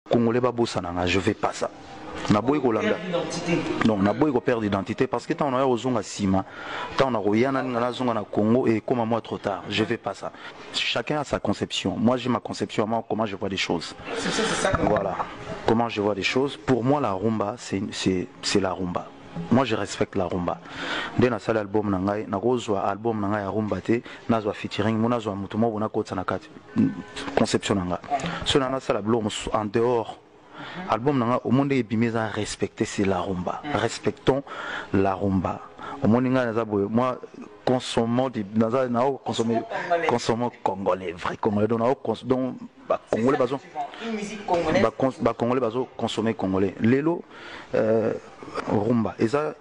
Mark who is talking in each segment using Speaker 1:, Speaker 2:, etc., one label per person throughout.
Speaker 1: Congolais babosananga, je veux pas ça. Na boy ko landa. Non, na boy ko perdre d'identité parce que tant on a ozonga sima, tant on a royana na zonga na Congo et comme moi trop tard, je veux pas ça. Chacun a sa conception. Moi j'ai ma conception, moi comment je vois des choses. Voilà. Comment je vois des choses. Pour moi la rumba c'est la rumba. Moi je respecte la rumba. Dès na sala album nangai, na kozwa album nangai ya rumba te, nazwa featuring, mona zwa mutumo bona kotsa na kati. Conception nanga. So na sala album en dehors. Album nanga au monde ebimeza respecter c'est la rumba. Respectons la rumba. Au monde nga moi consommons consommons congolais vrai congolais donc congolais bazo congolais bazo consommer congolais lelo rumba eza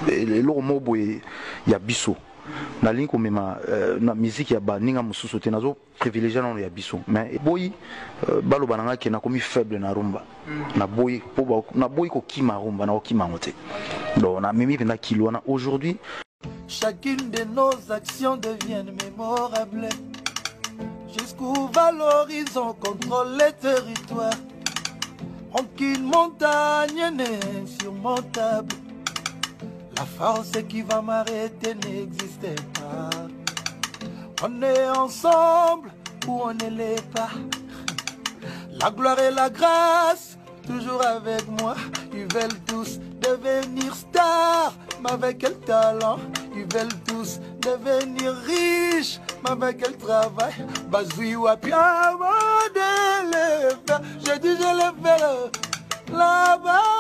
Speaker 1: lelo moboye ya biso na ligne comme na musique ya baninga mususu te nazo privilégier na ya biso mais boyi balo bananga ke na komi faible na rumba na boyi ko kima rumba na kima ngote donc na mimi na kilwana aujourd'hui
Speaker 2: chacune de nos actions deviennent mémorables jusqu'où va l'horizon contrôle les territoires aucune montagne n'est insurmontable. La force qui va m'arrêter n'existe pas. On est ensemble ou on ne l'est pas. La gloire et la grâce, toujours avec moi. Ils veulent tous devenir stars, mais avec quel talent. Ils veulent tous devenir riches, mais avec quel travail. Bazoui wapiama de les faire. Je dis je les fais là-bas.